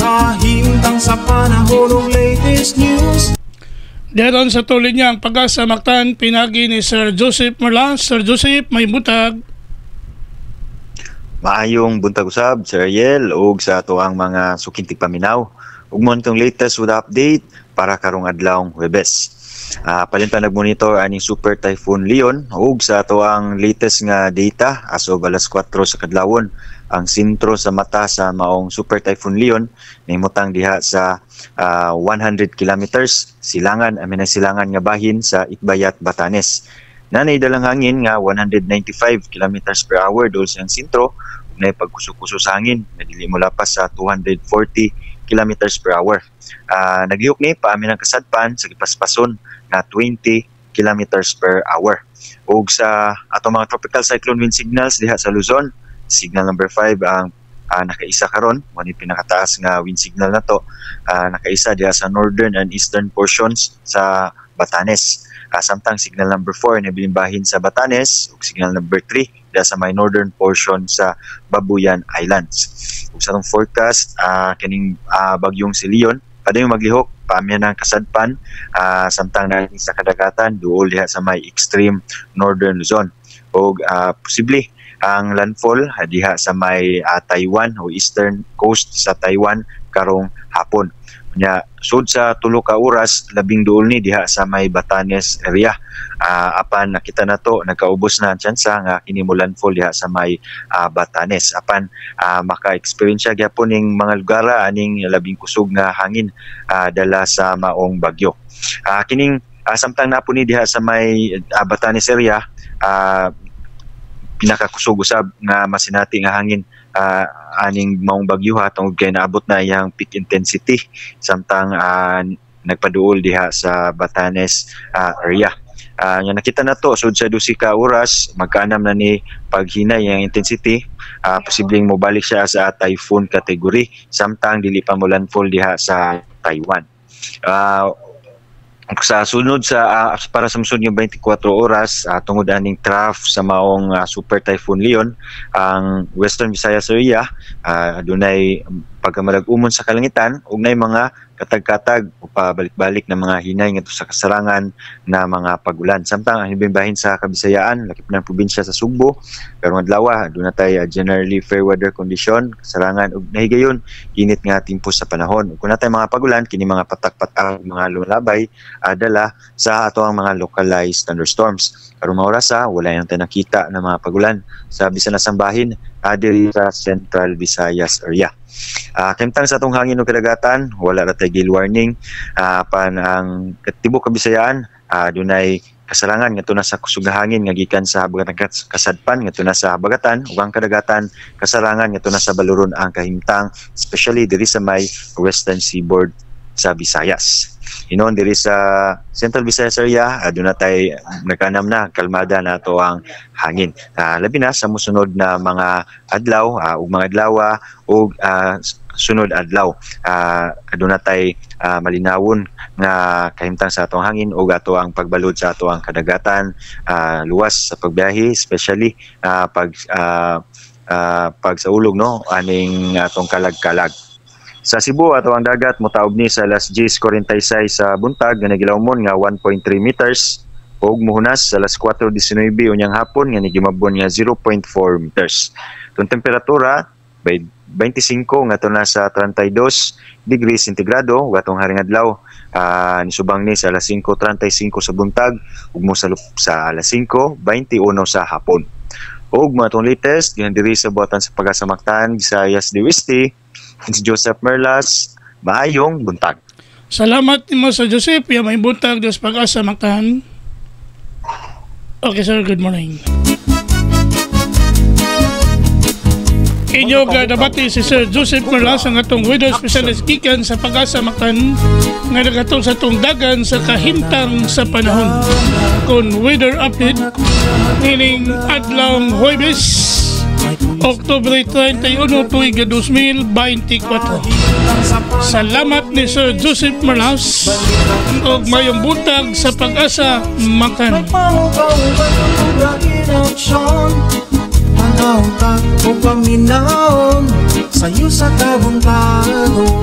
Kahimtang sa panahon ng latest news. Daron sa tuloy niya ang Pag-asa Mactan, pinagi ni Sir Joseph Merlas. Sir Joseph, may butag. Maayong buntag usab, Sir Ariel, ug sa ato ang mga sukintig paminaw. Ug mo itong latest with update para karong adlawng Huwebes. Palintan nag-monitor aning Super Typhoon Leon ug sa ato ang latest nga data as of alas 4 sa kadlawon. Ang sentro sa mata sa maong Super Typhoon Leon nahimutang diha sa 100 kilometers silangan silangan nga bahin sa Itbayat, Batanes. Nanay dalang hangin nga 195 kilometers per hour dol sa sentro, na pagkuso-kuso sa hangin na dili mo lapas sa 240 kilometers per hour. Naglihok ni paamin ang kasadpan sa gipaspason na 20 kilometers per hour. Ug sa ato mga tropical cyclone wind signals diha sa Luzon, signal number 5 ang nakaisa karon, mo ni pinakataas nga wind signal nato, nakaisa diha sa northern and eastern portions sa Batanes. Samtang signal number 4 na bilimbahin sa Batanes ug signal number 3 diha sa may northern portion sa Babuyan Islands. Ug sa atong forecast, kining bagyong si Leon padayong maglihok paamihan ng kasadpan, samtang na sa kadagatan duol diha sa may extreme northern Luzon. Ug posible ang landfall diha sa may Taiwan o eastern coast sa Taiwan karong hapon. Nya sud sa tulo ka oras labing duol ni diha sa may Batanes area. Apan nakita nato nagkaubos na ang tsansa nga kini mo landfall diha sa may Batanes. Apan maka-experience gyapon ning mga lugar aning labing kusog nga hangin dala sa maong bagyo. Kining samtang napo ni diha sa may Batanes area, pinakakusog usab nga masinati nga hangin aning maong bagyo tungod kay naabot na iyang peak intensity samtang nagpaduol diha sa Batanes area. Nga nakita na to sud sa 12 ka oras magkaanam na ni paghinay ang intensity, posibleng mobalik siya sa typhoon category samtang dili pa mo landfall diha sa Taiwan. Sa sunod para sa sunod yung 24 oras tungod aning trough sa maong Super Typhoon Leon, ang Western Visayas area adunay pagkamalag-umon sa kalangitan ug nay mga katag-katag o pabalik-balik na mga hinay ngadto sa kasarangan na mga pagulan. Samtang ang hibimbahin sa Kabisayaan, lakip ng probinsya sa Sugbo, pero adlaw aduna tay generally fair weather condition, kasarangan ug nahigayon init nga timpo sa panahon. Ug kun natay mga pagulan kini mga patak-patak mga lumalabay dala sa ato ang mga localized thunderstorms. Karong oras wala yang tayo nakita na mga pagulan sa bisan na sambahin diri sa Central Visayas area. Kemtang sa atong hangin o kadagatan, wala na tayo gale warning. Pan ang Tibok Kabisayaan, dunay kasarangan nga na sa kusog nga hangin nga gikan sa habagatan kasadpan nga na sa habagatan ug ang kadagatan kasarangan nga na sa baluron ang kahimtang, especially diri sa may western seaboard sa Visayas. Inon diri sa Central Visayas area, aduna tay nagkanam na kalmada na to ang hangin. Labi na sa mosunod na mga adlaw ug mga adlaw ug sunod adlaw, aduna tay malinawon nga kahimtang sa atong hangin ug ato ang pagbalod sa ato ang kadagatan, luwas sa pagbiyahe, especially pag sa ulog aning atong kalag-kalag. Sa Cebu ato ang dagat motaog ni sa alas 10:46 sa buntag nga nagilawmon nga 1.3 meters ug mohunas sa alas 4:19 unyang hapon nga nagimabon nga 0.4 meters. Tong temperatura by 25 ngadto na sa 32 degrees centigrado ug atong haring adlaw nisubang ni sa alas 5:35 sa buntag ug mosalup sa alas 5:21 sa hapon. Ug matong latest dihan diri sa buhatan sa Pag-asa Mactan, Visayas del Oeste, si Joseph Merlas. Maayong buntag. Salamat mo sa Joseph. May buntag Diyos Pag-asa Mactan. Okay sir, good morning. Inyo gadabati si Sir Joseph Merlas ang atong weather specialist gikan sa Pag-asa Mactan nga nagatong sa atong dagan sa kahimtang sa panahon. Kon weather update nining adlawng Huwebes, Oktubre 31, tuig 2024. Salamat ni Sir Joseph Merlas o mayong buntag sa Pag-asa Mactan. Panahon o paminaon sa'yo sa kabuntagon.